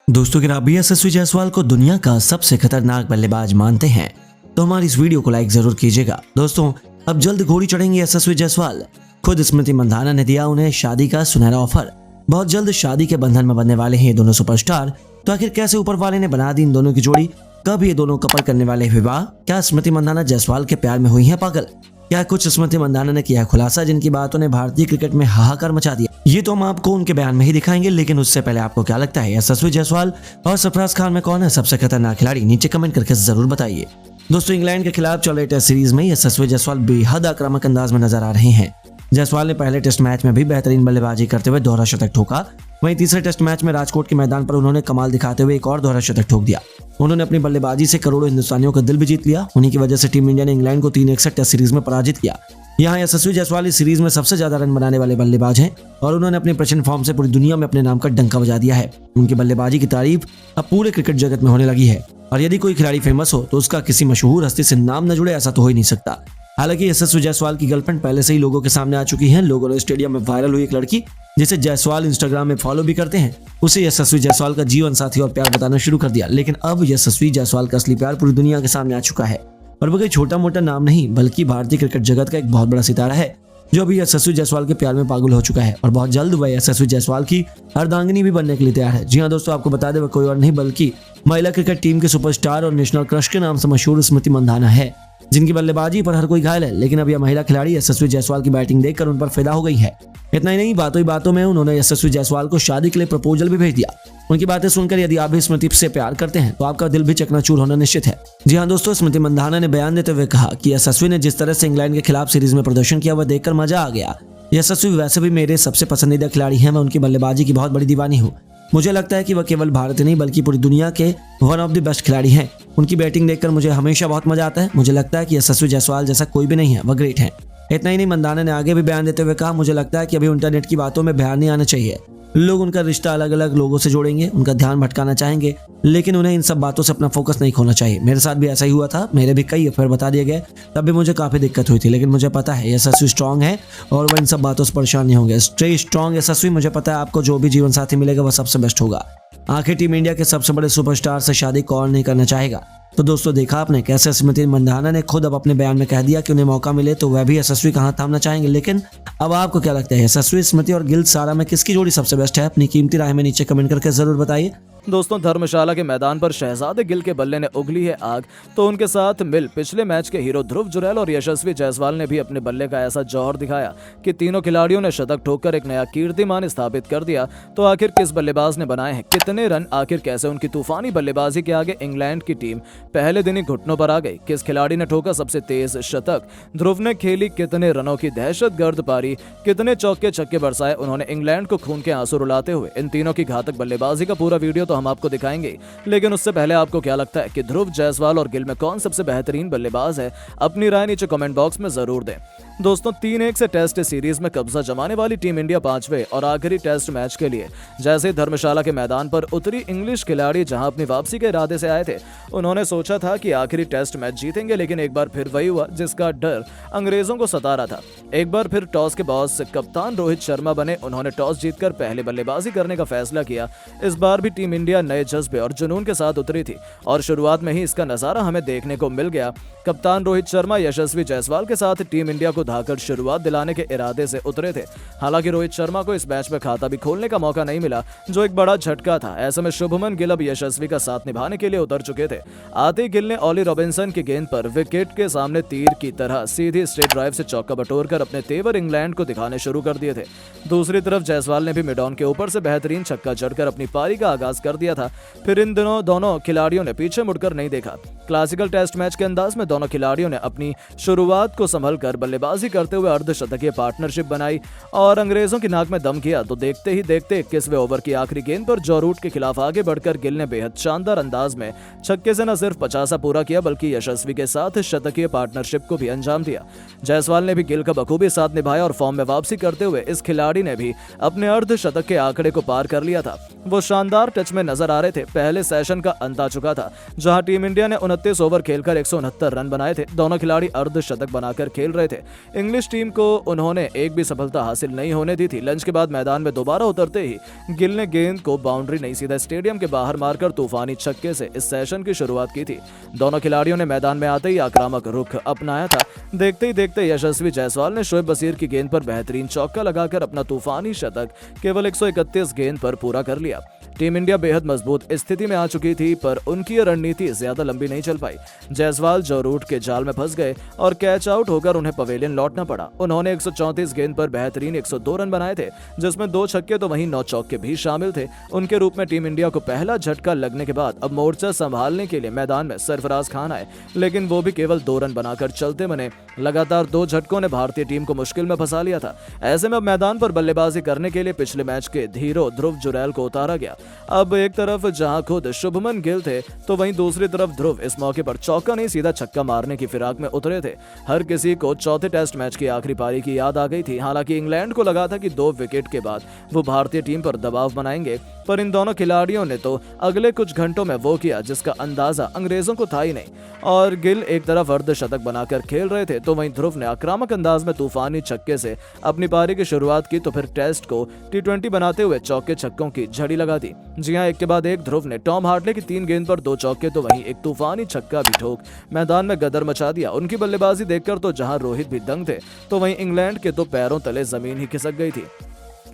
दोस्तों, अगर आप भी यशस्वी जायसवाल को दुनिया का सबसे खतरनाक बल्लेबाज मानते हैं तो हमारी इस वीडियो को लाइक जरूर कीजिएगा। दोस्तों, अब जल्द घोड़ी चढ़ेंगे यशस्वी जायसवाल। खुद स्मृति मंधाना ने दिया उन्हें शादी का सुनहरा ऑफर। बहुत जल्द शादी के बंधन में बनने वाले हैं ये दोनों सुपरस्टार। तो आखिर कैसे ऊपर वाले ने बना दी इन दोनों की जोड़ी? कब ये दोनों कपल करने वाले हैं विवाह? क्या स्मृति मंधाना जायसवाल के प्यार में हुई हैं पागल? क्या कुछ स्मृति मंधाना ने किया खुलासा जिनकी बातों ने भारतीय क्रिकेट में हाहाकार मचा दिया? ये तो हम आपको उनके बयान में ही दिखाएंगे, लेकिन उससे पहले आपको क्या लगता है यशस्वी जायसवाल और सरफराज खान में कौन है सबसे खतरनाक खिलाड़ी? नीचे कमेंट करके जरूर बताइए। दोस्तों, इंग्लैंड के खिलाफ चल रहे टेस्ट सीरीज में यशस्वी जायसवाल बेहद आक्रामक अंदाज में नजर आ रहे हैं। जायसवाल ने पहले टेस्ट मैच में भी बेहतरीन बल्लेबाजी करते हुए दोहरा शतक ठोका। वहीं तीसरे टेस्ट मैच में राजकोट के मैदान पर उन्होंने कमाल दिखाते हुए एक और दोहरा शतक ठोक दिया। उन्होंने अपनी बल्लेबाजी से करोड़ों हिंदुस्तानियों का दिल भी जीत लिया। उन्हीं की वजह से टीम इंडिया ने इंग्लैंड को 3-1 से टेस्ट सीरीज में पराजित किया। यहाँ यशस्वी जायसवाल इस सीरीज में सबसे ज्यादा रन बनाने वाले बल्लेबाज हैं और उन्होंने अपनी प्रचंड फॉर्म से पूरी दुनिया में अपने नाम का डंका बजा दिया है। उनकी बल्लेबाजी की तारीफ अब पूरे क्रिकेट जगत में होने लगी है और यदि कोई खिलाड़ी फेमस हो तो उसका किसी मशहूर हस्ती से नाम न जुड़े, ऐसा तो हो ही नहीं सकता। हालांकि यशस्वी जायसवाल की गर्लफ्रेंड पहले से ही लोगों के सामने आ चुकी हैं। लोगों ने स्टेडियम में वायरल हुई एक लड़की जिसे जायसवाल इंस्टाग्राम में फॉलो भी करते हैं, उसे यशस्वी जायसवाल का जीवन साथी और प्यार बताना शुरू कर दिया। लेकिन अब यशस्वी जायसवाल का असली प्यार पूरी दुनिया के सामने आ चुका है और वो कोई छोटा मोटा नाम नहीं बल्कि भारतीय क्रिकेट जगत का एक बहुत बड़ा सितारा है जो अभी यशस्वी जायसवाल के प्यार में पागल हो चुका है और बहुत जल्द वह यशस्वी जायसवाल की अर्धांगिनी भी बनने के लिए तैयार है। जी हाँ दोस्तों, आपको बता दें वह कोई और नहीं बल्कि महिला क्रिकेट टीम के सुपरस्टार और नेशनल क्रश के नाम से मशहूर स्मृति मंधाना है, जिनकी बल्लेबाजी पर हर कोई घायल है। लेकिन अब यह महिला खिलाड़ी यशस्वी जायसवाल की बैटिंग देखकर उन पर फिदा हो गई है। इतना ही नहीं, बातों ही बातों में उन्होंने यशस्वी जायसवाल को शादी के लिए प्रपोजल भी भेज दिया। उनकी बातें सुनकर यदि आप भी स्मृति से प्यार करते हैं तो आपका दिल भी चकनाचूर होना निश्चित है। जी हाँ दोस्तों, स्मृति मंधाना ने बयान देते हुए कहा कि यशस्वी ने जिस तरह से इंग्लैंड के खिलाफ सीरीज में प्रदर्शन किया वह देखकर मजा आ गया। यशस्वी वैसे भी मेरे सबसे पसंदीदा खिलाड़ी हैं। मैं उनकी बल्लेबाजी की बहुत बड़ी दीवानी हूँ। मुझे लगता है कि वह केवल भारत नहीं बल्कि पूरी दुनिया के वन ऑफ द बेस्ट खिलाड़ी हैं। उनकी बैटिंग देखकर मुझे हमेशा बहुत मजा आता है। मुझे लगता है कि यशस्वी जायसवाल जैसा कोई भी नहीं है, वह ग्रेट है। इतना ही नहीं, मंधाना ने आगे भी बयान देते हुए कहा, मुझे लगता है कि अभी इंटरनेट की बातों में बयान नहीं आना चाहिए। लोग उनका रिश्ता अलग अलग लोगों से जोड़ेंगे, उनका ध्यान भटकाना चाहेंगे, लेकिन उन्हें इन सब बातों से अपना फोकस नहीं खोना चाहिए। मेरे साथ भी ऐसा ही हुआ था। मेरे भी कई अफेयर बता दिए गए, तब भी मुझे काफी दिक्कत हुई थी। लेकिन मुझे पता है यशस्वी स्ट्रांग है और वह इन सब बातों से परेशान नहीं होंगे। स्टे स्ट्रांग यशस्वी। मुझे पता है आपको जो भी जीवन साथी मिलेगा वह सबसे बेस्ट होगा। आखिर टीम इंडिया के सबसे बड़े सुपरस्टार से शादी कौन नहीं करना चाहेगा? तो दोस्तों, देखा आपने कैसे स्मृति मंधाना ने खुद अब अपने बयान में कह दिया कि उन्हें मौका मिले तो वह भी यशस्वी का हाथ थामना चाहेंगे। लेकिन अब आपको क्या लगता है यशस्वी, स्मृति और गिल सारा में किसकी जोड़ी सबसे बेस्ट है? अपनी कीमती राय में नीचे कमेंट करके जरूर बताइए। दोस्तों, धर्मशाला के मैदान पर शहजादे गिल के बल्ले ने उगली है आग, तो उनके साथ मिल पिछले मैच के हीरो ध्रुव जुरैल और यशस्वी जायसवाल ने भी अपने बल्ले का ऐसा जौहर दिखाया कि तीनों खिलाड़ियों ने शतक ठोककर एक नया कीर्तिमान स्थापित कर दिया। तो आखिर किस बल्लेबाज ने बनाए हैं कितने रन? आखिर कैसे उनकी तूफानी बल्लेबाजी के आगे इंग्लैंड की टीम पहले दिन ही घुटनों पर आ गई? किस खिलाड़ी ने ठोका सबसे तेज शतक? ध्रुव ने खेली कितने रनों की दहशतगर्द पारी? कितने चौके छक्के बरसाए उन्होंने इंग्लैंड को खून के आंसू रुलाते हुए? इन तीनों की घातक बल्लेबाजी का पूरा वीडियो तो हम आपको दिखाएंगे, लेकिन उससे पहले आपको क्या लगता है कि ध्रुव, जायसवाल और गिल में कौन सबसे बेहतरीन बल्लेबाज है? अपनी राय नीचे कमेंट बॉक्स में जरूर दें। दोस्तों, 3-1 से टेस्ट सीरीज में कब्जा जमाने वाली टीम इंडिया 5वें और आखिरी टेस्ट मैच के लिए जैसे धर्मशाला के मैदान पर उतरी, इंग्लिश खिलाड़ी जहां अपनी वापसी के इरादे से आए थे, उन्होंने सोचा था कि आखिरी टेस्ट मैच जीतेंगे। लेकिन एक बार फिर वही हुआ जिसका डर अंग्रेजों को सता रहा था। एक बार फिर टॉस के बॉस कप्तान रोहित शर्मा बने। उन्होंने टॉस जीतकर पहले बल्लेबाजी करने का फैसला किया। इस बार भी टीम इंडिया नए जज्बे और जुनून के साथ उतरी थी और शुरुआत में ही इसका नजारा हमें देखने को मिल गया। कप्तान रोहित शर्मा यशस्वी जायसवाल के साथ टीम इंडिया को धाकर शुरुआत दिलाने के इरादे से उतरे थे। हालांकि रोहित शर्मा को इस मैच में खाता भी खोलने का मौका नहीं मिला, जो एक बड़ा झटका था। ऐसे में शुभमन गिल अब यशस्वी का साथ निभाने के लिए उतर चुके थे। आते ही गिल ने ऑली रॉबिन्सन की गेंद पर विकेट के सामने तीर की तरह सीधी स्ट्रेट ड्राइव से चौका बटोरकर अपने तेवर इंग्लैंड को दिखाने शुरू कर दिए थे। दूसरी तरफ जायसवाल ने भी मिड ऑन के ऊपर से बेहतरीन छक्का जड़कर अपनी पारी का आगाज कर दिया था। फिर इन दिनों दोनों खिलाड़ियों ने पीछे मुड़कर नहीं देखा। क्लासिकल टेस्ट मैच के अंदाज में दोनों खिलाड़ियों ने अपनी शुरुआत को संभलकर बल्लेबाजी करते हुए अर्धशतकीय पार्टनरशिप बनाई और अंग्रेजों की नाक में दम किया। तो देखते ही देखते 21वें ओवर की आखिरी गेंद पर जो रूट के खिलाफ आगे बढ़कर गिल ने बेहद शानदार अंदाज में छक्के से न सिर्फ 50 पूरा किया बल्कि यशस्वी के साथ शतकीय पार्टनरशिप को भी अंजाम दिया। जायसवाल ने भी गिल का बखूबी साथ निभाया और फॉर्म में वापसी करते हुए इस खिलाड़ी ने भी अपने अर्धशतक के आंकड़े को पार कर लिया था। वो शानदार टच में नजर आ रहे थे। पहले सेशन का अंत आ चुका था जहां टीम इंडिया ने 132 ओवर खेलकर 169 रन बनाए थे। दोनों खिलाड़ी अर्धशतक बनाकर खेल रहे थे। इंग्लिश टीम को उन्होंने एक भी सफलता हासिल नहीं होने दी थी। लंच के बाद मैदान में दोबारा उतरते ही गिल ने गेंद को बाउंड्री नहीं सीधा स्टेडियम के बाहर मारकर तूफानी छक्के से इस सेशन की शुरुआत की थी। दोनों खिलाड़ियों ने मैदान में आते ही आक्रामक रुख अपनाया था। देखते ही देखते यशस्वी जायसवाल ने शोएब बशीर की गेंद पर बेहतरीन चौका लगाकर अपना तूफानी शतक केवल 131 गेंद पर पूरा कर लिया। टीम इंडिया बेहद मजबूत स्थिति में आ चुकी थी, पर उनकी यह रणनीति ज्यादा लंबी नहीं चल पाई। जायसवाल जो रूट के जाल में फंस गए और कैच आउट होकर उन्हें पवेलियन लौटना पड़ा। उन्होंने 134 गेंद पर बेहतरीन 102 रन बनाए थे, जिसमें 2 छक्के तो वहीं 9 चौके भी शामिल थे। उनके रूप में टीम इंडिया को पहला झटका लगने के बाद अब मोर्चा संभालने के लिए मैदान में सरफराज खान आए, लेकिन वो भी केवल 2 रन बनाकर चलते बने। लगातार 2 झटकों ने भारतीय टीम को मुश्किल में फंसा लिया था। ऐसे में अब मैदान पर बल्लेबाजी करने के लिए पिछले मैच के हीरो ध्रुव जुरैल को उतारा गया। अब एक तरफ जहां खुद शुभमन गिल थे, तो वहीं दूसरी तरफ ध्रुव इस मौके पर चौका नहीं सीधा छक्का मारने की फिराक में उतरे थे। हर किसी को चौथे टेस्ट मैच की आखिरी पारी की याद आ गई थी। हालांकि इंग्लैंड को लगा था कि 2 विकेट के बाद वो भारतीय टीम पर दबाव बनाएंगे, पर इन दोनों खिलाड़ियों ने तो अगले कुछ घंटों में वो किया जिसका अंदाजा अंग्रेजों को था ही नहीं। और गिल एक तरफ अर्धशतक बनाकर खेल रहे थे, तो वहीं ध्रुव ने आक्रामक अंदाज में तूफानी छक्के से अपनी पारी की शुरुआत की, तो फिर टेस्ट को T20 बनाते हुए चौके छक्कों की झड़ी लगा दी। जी हां, एक के बाद एक ध्रुव ने टॉम हार्टले की 3 गेंद पर 2 चौके तो वहीं एक तूफानी छक्का भी ठोक मैदान में गदर मचा दिया। उनकी बल्लेबाजी देखकर तो जहां रोहित भी दंग थे, तो वहीं इंग्लैंड के तो पैरों तले जमीन ही खिसक गई थी।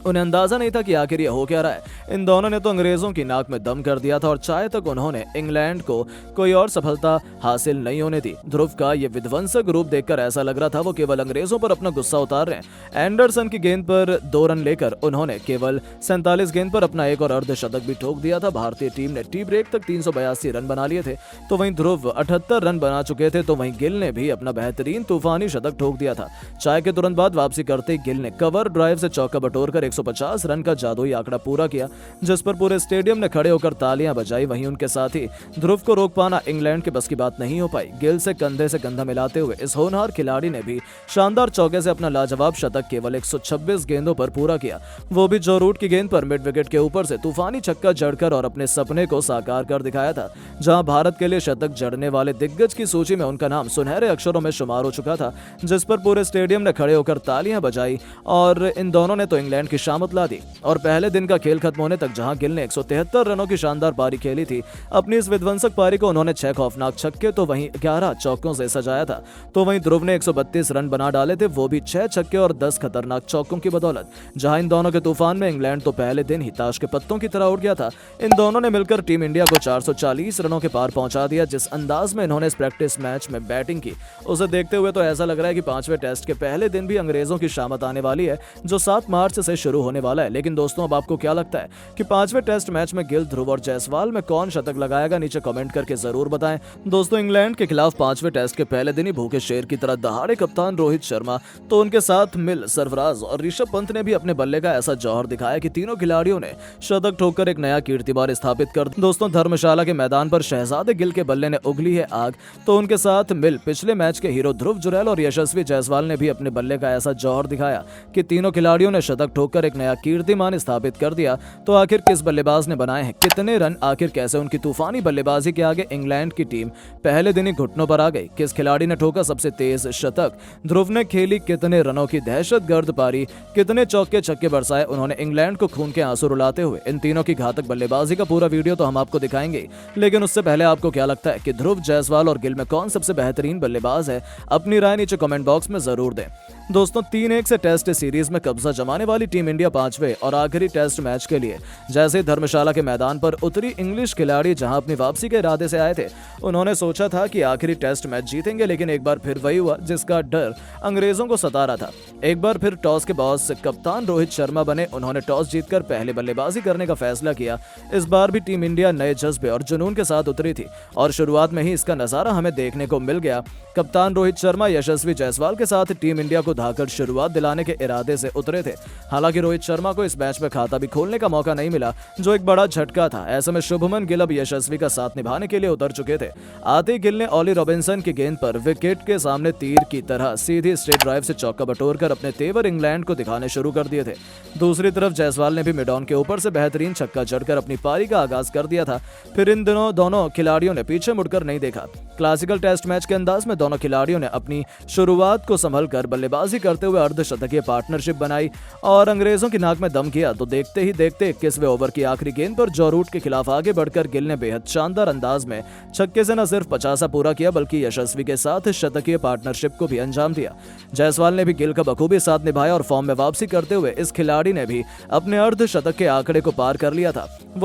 उन्हें अंदाजा नहीं था कि आखिर ये हो क्या रहा है। इन दोनों ने तो अंग्रेजों की नाक में दम कर दिया था और चाहे तक उन्होंने इंग्लैंड को कोई और सफलता हासिल नहीं होने दी। ध्रुव का ये विध्वंसक रूप देखकर ऐसा लग रहा था वो केवल अंग्रेजों पर अपना गुस्सा उतार रहे हैं। एंडरसन की गेंद पर 2 रन लेकर उन्होंने केवल 47 गेंद पर अपना एक और अर्धशतक भी ठोक दिया था। भारतीय टीम ने टी ब्रेक तक 382 रन बना लिए थे, तो वहीं ध्रुव 78 रन बना चुके थे, तो वहीं गिल ने भी अपना बेहतरीन तूफानी शतक ठोक दिया था। चाय के तुरंत बाद वापसी करते गिल ने कवर ड्राइव से चौका बटोरकर 150 रन का जादुई आंकड़ा पूरा किया, जिस पर पूरे स्टेडियम ने खड़े होकर तालियां बजाई। वहीं उनके साथ ही ध्रुव को रोक पाना इंग्लैंड के बस की बात नहीं हो पाई। गिल से कंधा मिलाते हुए इस होनहार खिलाड़ी ने भी शानदार चौके से अपना लाजवाब शतक केवल 126 गेंदों पर पूरा किया, वो भी जो रूट की गेंद पर मिड विकेट के ऊपर से तूफानी छक्का जड़कर, और अपने सपने को साकार कर दिखाया था। जहां भारत के लिए शतक जड़ने वाले दिग्गज की सूची में उनका नाम सुनहरे अक्षरों में शुमार हो चुका था, जिस पर पूरे स्टेडियम ने खड़े होकर तालियां बजाई। और इन दोनों ने तो इंग्लैंड की शामत ला दी। और पहले दिन का खेल खत्म होने तक जहां गिल ने 173 रनों की शानदार पारी खेली थी, अपनी इस विध्वंसक पारी को उन्होंने 6 खौफनाक छक्के तो वहीं 11 चौकों से सजाया था। तो वहीं ध्रुव ने 132 रन बना डाले थे, वो भी 6 छक्के और 10 खतरनाक चौकों की बदौलत। जहां इन दोनों के तूफान में इंग्लैंड तो पहले दिन ही ताश के पत्तों की तरह उड़ गया था। इन दोनों ने मिलकर टीम इंडिया को 440 रनों के पार पहुंचा दिया। जिस अंदाज में इन्होंने इस प्रैक्टिस मैच में बैटिंग की, उसे देखते हुए तो ऐसा लग रहा है कि 5वें टेस्ट के पहले दिन भी अंग्रेजों की शामत आने वाली है, जो 7 मार्च से शुरू होने वाला है। लेकिन दोस्तों, अब आपको क्या लगता है कि 5वें टेस्ट मैच में गिल, ध्रुव और जायसवाल में कौन शतक लगाएगा? नीचे कमेंट करके जरूर बताएं। दोस्तों, इंग्लैंड के खिलाफ 5वें टेस्ट के पहले दिन ही भूखे शेर की तरह दहाड़े कप्तान रोहित शर्मा, तो उनके साथ मिल सरफराज और ऋषभ पंत ने भी अपने बल्ले का ऐसा जौहर दिखाया कि तीनों खिलाड़ियों ने शतक ठोककर एक नया कीर्तिमान स्थापित कर। दोस्तों, धर्मशाला के मैदान पर शहजादे गिल के बल्ले ने उगली है आग, तो उनके साथ मिल पिछले मैच के हीरो ध्रुव जुरैल और यशस्वी जायसवाल ने भी अपने बल्ले का ऐसा जौहर दिखाया कि तीनों खिलाड़ियों ने शतक ठोककर एक नया कीर्तिमान स्थापित कर दिया। तो आखिर किस बल्लेबाज ने बनाए हैं कितने रन? आखिर कैसे उनकी तूफानी बल्लेबाजी के आगे इंग्लैंड की टीम पहले दिन ही घुटनों पर आ गई? किस खिलाड़ी ने ठोका सबसे तेज शतक? ध्रुव ने खेली कितने रनों की दहशतगर्द पारी? कितने चौके छक्के बरसाए उन्होंने इंग्लैंड को खून के आंसू रुलाते हुए? इन तीनों की घातक बल्लेबाजी का पूरा वीडियो तो हम आपको दिखाएंगे, लेकिन उससे पहले आपको क्या लगता है कि ध्रुव, जायसवाल और गिल में कौन सबसे बेहतरीन बल्लेबाज है? अपनी राय नीचे कमेंट बॉक्स में जरूर दें। दोस्तों, 3-1 से टेस्ट सीरीज में कब्जा जमाने वाली टीम इंडिया 5वें और आखिरी टेस्ट मैच के लिए जैसे धर्मशाला के मैदान पर उतरी, इंग्लिश खिलाड़ी जहां अपनी वापसी के इरादे से आए थे, उन्होंने सोचा था कि आखिरी टेस्ट मैच जीतेंगे, लेकिन एक बार फिर वही हुआ जिसका डर अंग्रेजों को सता रहा था। एक बार फिर टॉस के बॉस कप्तान रोहित शर्मा बने। उन्होंने टॉस जीतकर पहले बल्लेबाजी करने का फैसला किया। इस बार भी टीम इंडिया नए जज्बे और जुनून के साथ उतरी थी और शुरुआत में ही इसका नजारा हमें देखने को मिल गया। कप्तान रोहित शर्मा यशस्वी जायसवाल के साथ टीम इंडिया को धाकर शुरुआत दिलाने के इरादे से उतरे थे। हालांकि रोहित शर्मा को इस मैच में खाता भी खोलने का मौका नहीं मिला, जो एक बड़ा झटका था। ऐसे में शुभमन गिल अब यशस्वी का साथ निभाने के लिए उतर चुके थे। आते ही गिल ने ऑली रॉबिन्सन की गेंद पर विकेट के सामने तीर की तरह सीधी स्ट्रेट ड्राइव से चौका बटोरकर अपने तेवर इंग्लैंड को दिखाने शुरू कर दिए थे। दूसरी तरफ जायसवाल ने भी मिड ऑन के ऊपर से बेहतरीन छक्का जड़कर अपनी पारी का आगाज कर दिया था। फिर इन दिनों दोनों खिलाड़ियों ने पीछे मुड़कर नहीं देखा। क्लासिकल टेस्ट मैच के अंदाज में दोनों खिलाड़ियों ने अपनी शुरुआत को संभलकर बल्लेबाजी करते हुए अर्धशतकीय पार्टनरशिप बनाई और अंग्रेजों की नाक में दम किया। तो देखते ही देखते 21वें ओवर की आखिरी गेंद पर जो रूट के खिलाफ आगे बढ़कर गिल ने बेहद शानदार अंदाज में छक्के से न सिर्फ 50 पूरा किया बल्कि यशस्वी के साथ शतकीय पार्टनरशिप को भी अंजाम दिया। जायसवाल ने भी गिल का बखूबी साथ निभाया और फॉर्म में वापसी करते हुए इस खिलाड़ी ने भी अपने अर्धशतक के आंकड़े को पार कर लिया था। वो